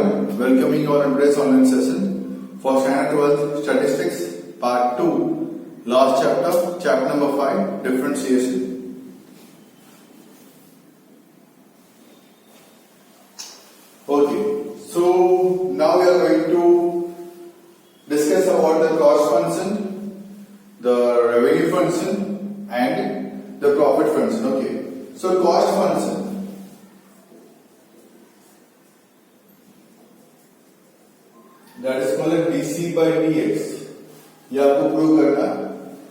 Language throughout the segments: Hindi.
everyone, welcoming you all on today's online session for standard 12th statistics part 2, last chapter number 5, differentiation. Okay, so now we are going to discuss about the cost function, the revenue function and the profit function. Okay, so cost function, that is called dc by dx. ये आपको प्रूव करना है.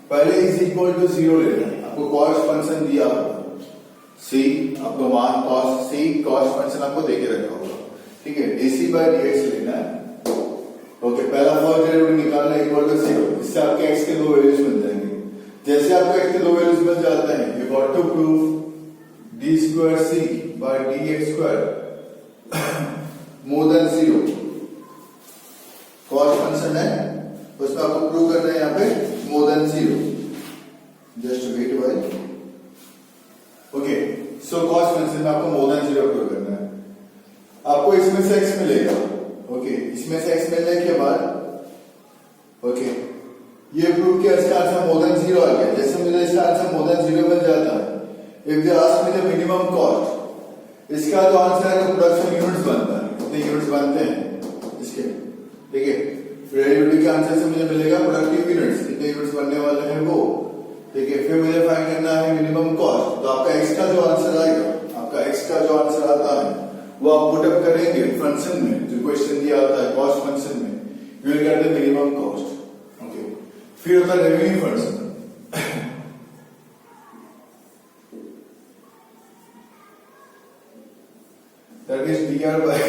पहले इज इक्वल टू 0 लेना है. आपको कॉस्ट फंक्शन दिया होगा c, आपको मान कॉस्ट c कॉस्ट फंक्शन आपको देके रखा होगा. ठीक है, dc by dx लेना है. ओके, पहला फर्स्ट डेरिवेटिव निकालना है इक्वल टू 0. इससे आपके x के दो वैल्यूज मिल जाएंगे. जैसे आपको x के दो वैल्यूज मिल जाते हैं, you got to prove d square c by dx square more than 0. Cost function है, उसमें आपको प्रूव करना है यहाँ पे more than 0. Just wait while. Okay, so cost function में आपको मोर देन 0 प्रूव करना है. आपको इसमें से x मिलेगा. ओके, इसमें से x मिलने के बाद ओके ये प्रूव किया, इसका आंसर मोर देन 0 आ गया. जैसे मुझे इसका आंसर मोर देन 0 मिल जाता है, if they ask me the minimum cost, इसका जो आंसर है तो प्रोडक्शन यूनिट्स बनता है. कितने यूनिट्स बनते हैं इसके. ठीक है, डेरिवेटिव के आंसर से मुझे मिलेगा प्रोडक्टिव यूनिट्स, कितने यूनिट्स बनने वाले हैं वो. ठीक है, फिर मुझे फाइंड करना है मिनिमम कॉस्ट. तो आपका x का जो आंसर आएगा, आपका x का जो आंसर आता है वो आप पुट अप करेंगे फंक्शन में, जो क्वेश्चन दिया आता है कॉस्ट फंक्शन में, you will get the minimum cost. Okay, फिर होता है revenue function. That is dr by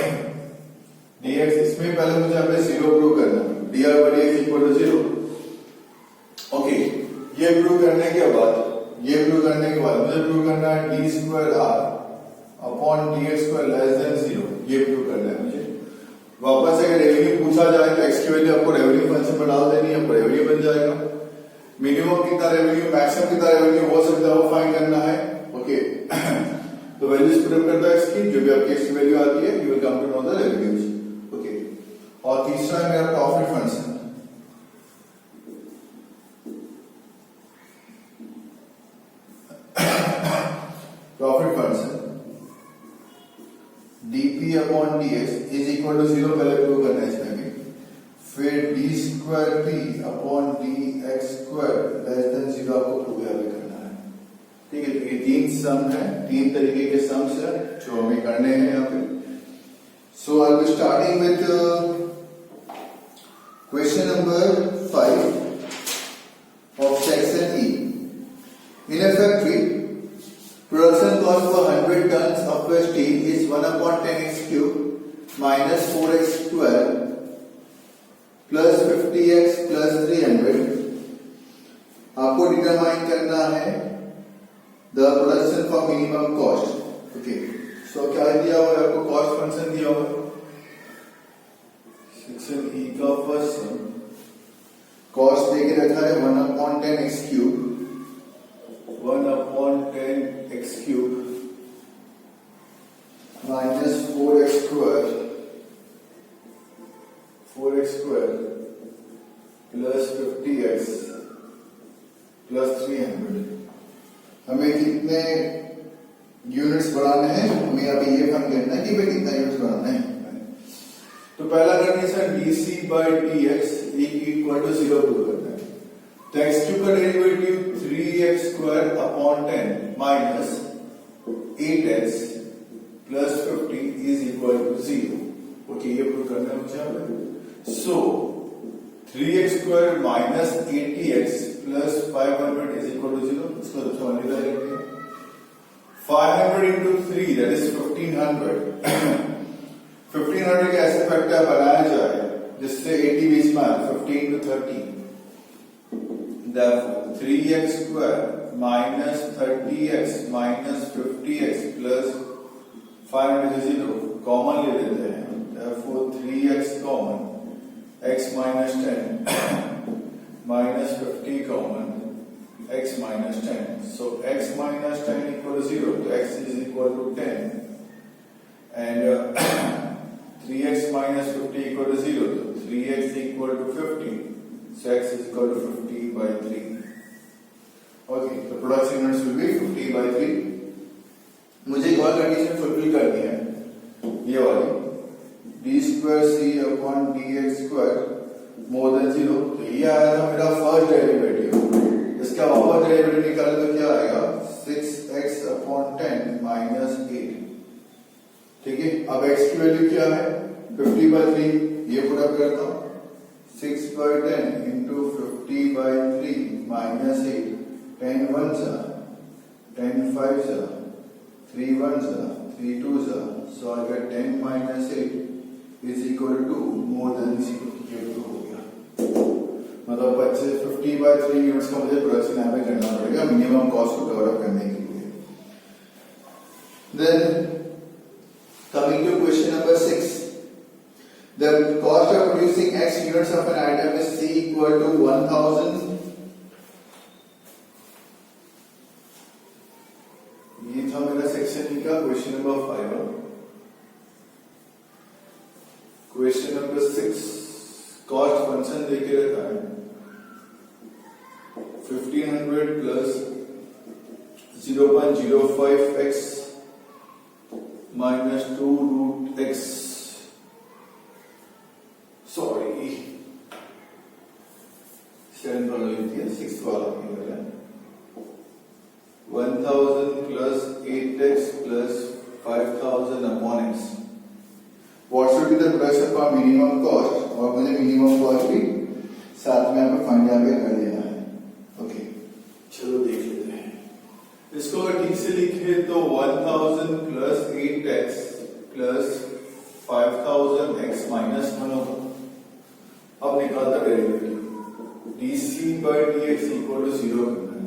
dx. इसमें पहले मुझे यहाँ पे 0 प्रूव करना है. dr by dx equal to 0. Okay, ये प्रूव करने के बाद मुझे प्रूव करना है d square r upon dx square less than 0. ये प्रूव करना है मुझे. वापस अगर रेवेन्यू पूछा जाए तो x की वैल्यू आपको रेवेन्यू फंक्शन में डाल देनी है, आपको रेवेन्यू बन जाएगा. मिनिमम कितना रेवेन्यू, मैक्सिमम कितना रेवेन्यू हो सकता है वो फाइंड करना है. ओके, तो वैल्यूज पुट अप करता है इसकी, जो भी आपकी x की वैल्यू आती है you will come to know the revenues. और तीसरा है मेरा profit function. Profit function dp upon dx is equal to 0 पहले प्रूव करना है इसमें भी. फिर d square p upon dx square less than 0 आपको प्रूव करना है. ठीक है, तो ये तीन सम है, तीन तरीके के सम्स है जो हमें करने हैं यहाँ पे. So I will starting with question number 5 of section E. In a factory, production cost for 100 tons of steel is 1 upon 10x cube minus 4x square plus 50x plus 300. आपको डिटरमाइन करना है the production for minimum cost. Okay, so क्या दिया हुआ है आपको, कॉस्ट फंक्शन दिया हुआ है. सेक्शन ई का फर्स्ट सम, कॉस्ट देके रखा है 1 upon 10 x cube, 1 upon 10 x cube minus 4x square plus 50x plus 300. हमें कितने यूनिट्स बढ़ाने हैं, हमें अभी ये फाइंड करना है कि भाई कितना यूनिट्स बढ़ाना है. तो पहला condition dc by dx equal to 0 prove करना है. तो x क्यूब का derivative 3x square upon 10 minus 8x plus 50 is equal to 0. Okay, ये प्रूव करना है मुझे. So 3x square minus 80x plus 500 is equal to 0. इसको सबसे मल्टीप्लाई करते हैं. 500 इंटू 3 दैट इज 1500. 1500 के ऐसे फैक्टर बनाया जाए जिससे 80 बीच में 15 to 30. Therefore 3x square minus 30x minus 50x plus 500 is 0. Common ले लेते हैं. Therefore 3x common, x minus 10 minus 50 common, x minus 10. So x minus 10 equal to 0. So x is equal to 10. And 3x minus 50 equal to 0. So 3x equal to 50. So x is equal to 50 by 3. Okay, the production units will be 50 by 3. मुझे एक और कंडीशन फुलफिल करनी है, ये वाली d square c upon dx square more than 0. तो ये आया था मेरा फर्स्ट डेरिवेटिव, इसका वापस डेरिवेटिव निकाले तो क्या आएगा 6x upon 10 minus 8. ठीक है, अब x की वैल्यू क्या है 50 by 3, ये पूरा करता हूं 6 by 10 into 50 by 3 minus 8. 10 ones are 10 fives are 3 ones are 3 twos are, so I get 10 minus 8 is equal to more than 0. ये तो हो गया, मतलब 50 by 3 यूनिट्स का मुझे प्रोडक्शन यहाँ पे करना पड़ेगा मिनिमम कॉस्ट को कवर अप करने के लिए. Then coming to question number 6, the cost of producing x units of an item is c equal to 1000. ये था मेरा सेक्शन का question number 5. Question number 6, cost function देके रखा है 1500 plus 0.05x minus 2 root x. Sorry 7 वाला लिख दिया, 6 वाला नहीं कर रहा है. 1000 plus 8x plus 5000 upon x. What should be the production for minimum cost? और मुझे मिनिमम कॉस्ट भी साथ में यहाँ पे फाइंड यहाँ पे कर लेना है. ओके, चलो देख लेते हैं इसको. अगर ठीक से लिखे तो 1000 plus 8x plus 5000x minus 1 होगा. अब निकालता derivative dc by dx equal to 0 करना है.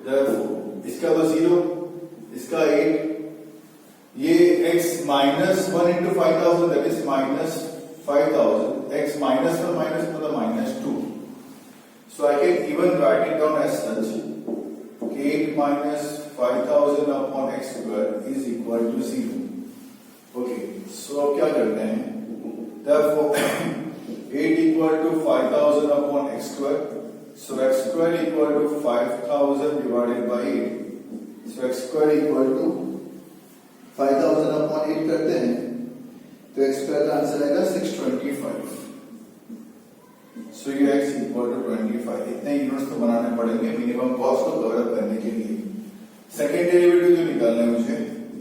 Therefore इसका तो 0, इसका 8, ये x minus 1 into 5000 that is minus 5000. x minus 1 minus मतलब minus 2. So I can even write it down as such. 8 minus 5000 upon x square is equal to 0. Okay, so अब क्या करते हैं? Therefore 8 equal to 5000 upon x square. So x square equal to 5000 divided by 8. So x square equal to 5000 upon 8 करते हैं तो x square का आंसर आएगा 625. So ये x equal to 25. इतने यूनिट्स तो बनाने पड़ेंगे मिनिमम कॉस्ट को कवर अप करने के लिए. सेकेंड डेरिवेटिव जो निकालना है मुझे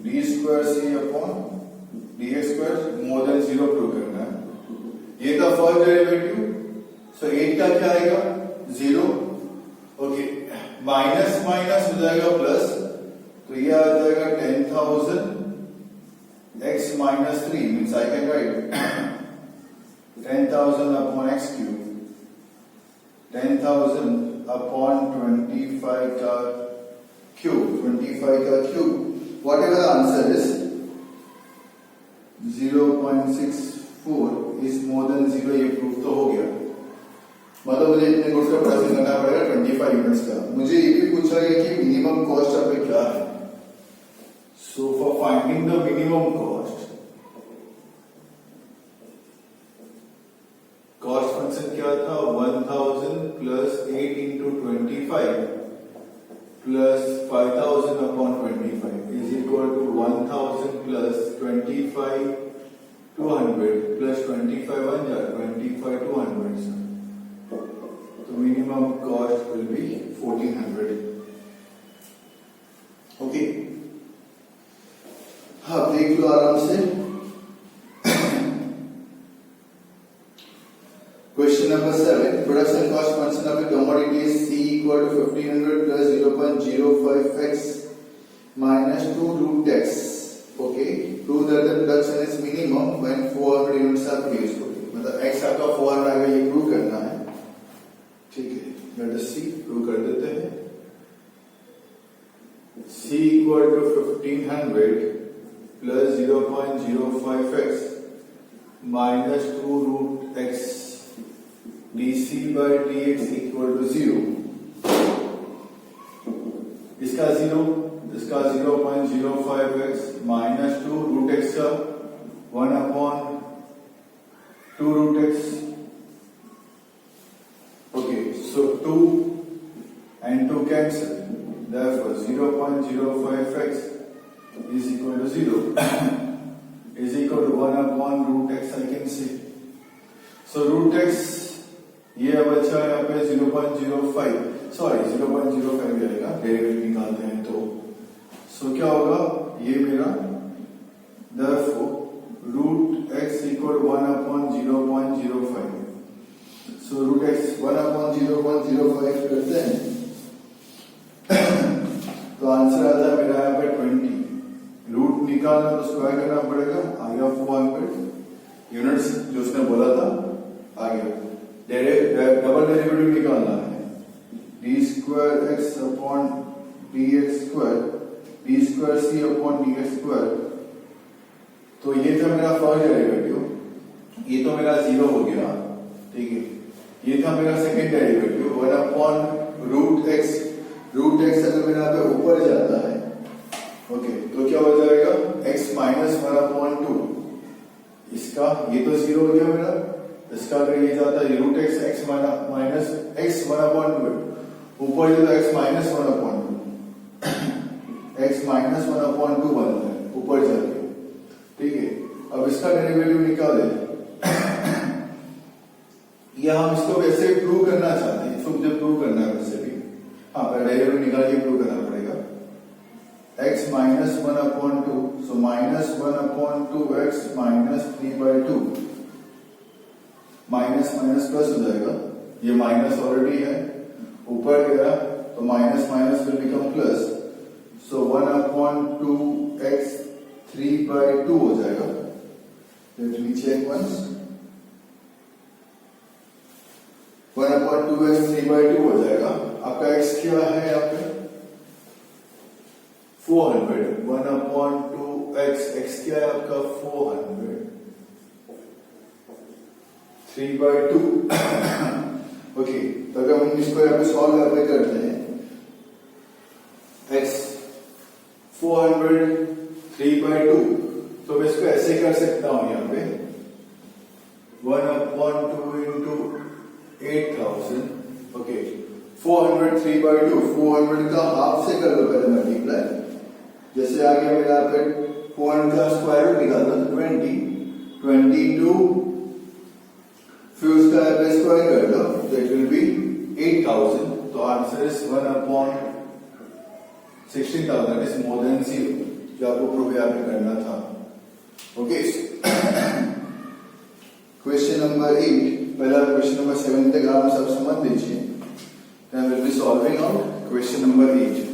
d square c upon dx square more than 0 prove करना है. ये था फर्स्ट डेरिवेटिव. सो 8 का क्या आएगा 0. ओके, माइनस माइनस हो जाएगा प्लस, तो ये आ जाएगा 10,000 x minus 3 means I can write 10,000 upon x cube, 10,000 upon 25 का cube, 25 का cube. Whatever the answer is, 0.64 is more than 0. ये प्रूफ तो हो गया. मतलब मुझे इतने गुड्स का प्रोसेस करना पड़ेगा 25 यूनिट्स का. मुझे ये भी पूछा गया कि मिनिमम कॉस्ट अब क्या है. So for finding the minimum cost function क्या था 1000 plus 8 into 25 plus 5000 upon 25 is equal to 1000 plus 25 200 plus 25 25 200. So minimum cost will be 1400. Okay. हाँ, देख लो आराम से. Question number 7. Production cost function of a commodity is C equal to 1500 plus 0.05x minus 2 root x. Okay. Prove that the production is minimum when 400 units are produced. मतलब x आपका 400 आएगा, ये प्रूव करना है. ठीक है, let us see, प्रूव कर देते हैं. C equal to 1500 plus 0.05x minus 2 root x dc by dx equal to 0. इसका 0, इसका 0.05x minus 2 root x का 1 upon 2 root x. Okay, so 2 and 2 cancel. Therefore, 0.05x is equal to 0 is equal to 1 upon root x I can say. So root x ये बचा यहाँ पे 0.05 सॉरी 0.05 आएगा डेरिवेटिव निकालते हैं तो सो क्या होगा ये मेरा therefore root x equal to 1 upon 0.05 so root x 1 upon 0.05 करते हैं तो आंसर आता है मेरा यहाँ पे 20 रूट निकालना तो स्क्वायर करना पड़ेगा आ गया 400 यूनिट्स जो उसने बोला था आ गया डबल डेरिवेटिव निकालना है D square X upon D X square C upon D X square तो ये था मेरा फर्स्ट डेरिवेटिव ये तो मेरा 0 हो गया ठीक है ये था मेरा second derivative 1 upon root x अगर मेरा पे ऊपर जाता है ओके तो क्या हो जाएगा x माइनस 1 अपॉन 2 इसका ये तो 0 हो गया मेरा इसका अगर ये जाता है root x minus x 1 upon 2 ऊपर जाता है x minus 1 upon 2 x minus 1 upon 2 बनता है ऊपर जाके ठीक है अब इसका डेरिवेटिव निकाले या हम इसको वैसे प्रूव करना चाहते हैं इसको मुझे प्रूव करना है वैसे भी हाँ डेरिवेटिव निकाल के प्रूव करना पड़ेगा x minus 1 upon 2 so minus 1 upon 2x minus 3/2 minus minus plus हो जाएगा ये माइनस ऑलरेडी है ऊपर गया तो minus minus will become plus so 1 upon 2x 3/2 हो जाएगा let me check once 1 upon 2x 3/2 हो जाएगा आपका x क्या है यहाँ पे 400 1 अपॉन 2x x क्या है आपका 400 3/2 ओके तो अगर हम इसको यहाँ पे सॉल्व करते हैं x 400 3/2 तो मैं इसको ऐसे कर सकता हूं यहाँ पे 1 अपॉन 2 इंटू 8000 ओके 400 3/2 400 का हाफ से कर लो पहले मल्टीप्लाई जैसे आ गया मेरा यहाँ पे 400 का स्क्वायर रूट निकालना 22 फिर उसका स्क्वायर कर लो तो इट विल बी 8000 तो answer is 1 upon 16,000 is more than 0 जो आपको प्रूव यहाँ पे करना था ओके क्वेश्चन नंबर 8 पहला क्वेश्चन नंबर 7 तक आप सब समझ लीजिए then will be solving out question number 8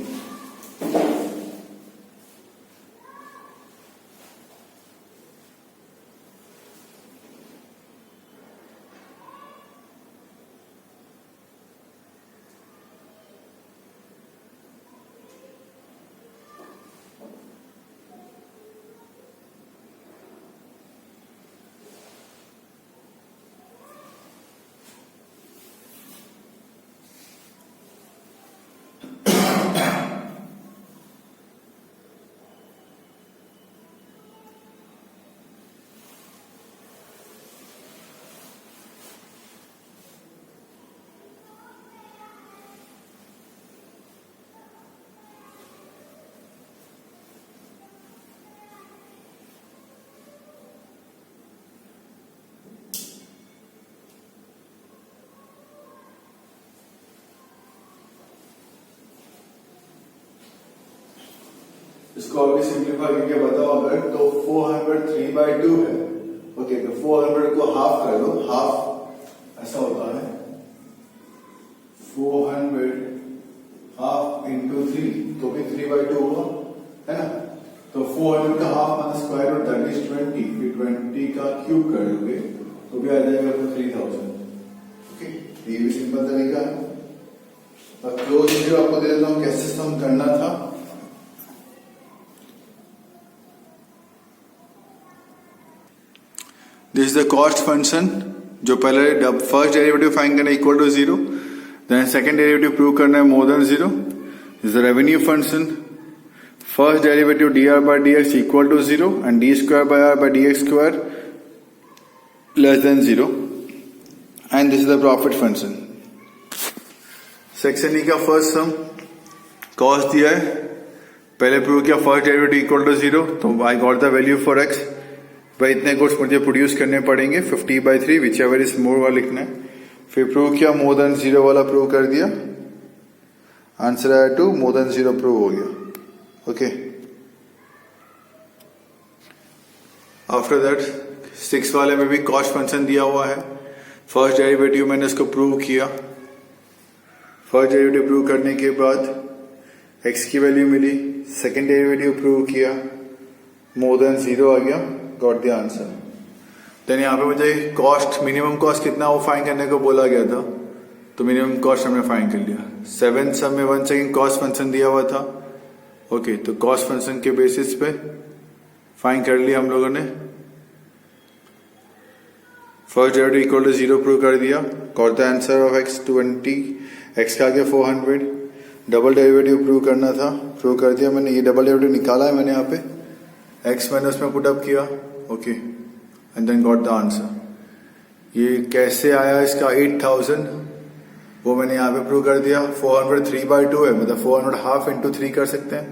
इसको अभी सिंप्लीफाई करके बताओ अगर तो 400 3/2 है ओके तो 400 को हाफ कर दो हाफ ऐसा होता है 400 हाफ इंटू 3 तो भी 3/2 हुआ है ना तो 400 का half minus square root that is 20 फिर 20 का क्यूब कर दोगे तो भी आ जाएगा आपको 3000 ओके ये भी सिंपल तरीका है अब क्लोज वीडियो आपको दे देता हूं कैसे सम करना था this is the cost function जो पहले फर्स्ट डेरिवेटिव फाइंड करना equal to 0 then second derivative prove करना है more than 0 is the revenue function first derivative dr by dx equal to 0 and d square by r by dx square less than 0 and this is the profit function. Section E का फर्स्ट सम कॉस्ट दिया है, पहले प्रूव किया फर्स्ट डेरिवेटिव इक्वल टू 0, तो I got the value for x. भाई इतने गुड्स मुझे प्रोड्यूस करने पड़ेंगे 50/3 विच एवर इज मोर वाला लिखना है। फिर प्रूव किया मोर देन 0 वाला प्रूव कर दिया, आंसर आया 2, मोर देन 0 प्रूव हो गया। ओके, आफ्टर दैट 6 वाले में भी कॉस्ट फंक्शन दिया हुआ है। फर्स्ट डेरिवेटिव मैंने इसको प्रूव किया, फर्स्ट डेरिवेटिव प्रूव करने के बाद एक्स की वैल्यू मिली, सेकेंड डेरिवेटिव प्रूव किया, मोर देन 0 आ गया, गॉट द आंसर। देन यहाँ पे मुझे कॉस्ट, मिनिमम कॉस्ट कितना वो फाइंड करने को बोला गया था, तो मिनिमम कॉस्ट हमने फाइंड कर लिया। 7 सम में 1 सेकेंड कॉस्ट फंक्शन दिया हुआ था। ओके, तो कॉस्ट फंक्शन के बेसिस पे फाइंड कर लिया हम लोगों ने। First derivative equal to 0 prove कर दिया, got the answer of x 20, एक्स का आगे 400। डबल डेरिवेटिव प्रूव करना था, प्रूव कर दिया मैंने। ये डबल डेरिवेटिव निकाला है मैंने यहाँ पे, एक्स मैंने उसमें पुट अप किया। Okay, and then got the answer. ये कैसे आया इसका 8000, वो मैंने यहाँ पे प्रूव कर दिया। 400 3/2 है, मतलब 400 हाफ इंटू 3 कर सकते हैं,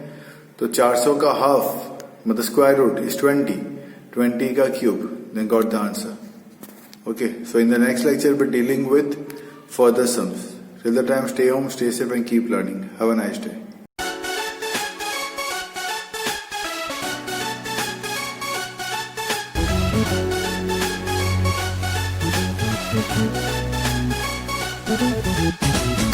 तो 400 का हाफ मतलब स्क्वायर रूट इज 20 का cube, then got the answer. Okay, so in the next lecture we'll be dealing with further sums. Till the time, stay home, stay safe and keep learning. Have a nice day. Thank you.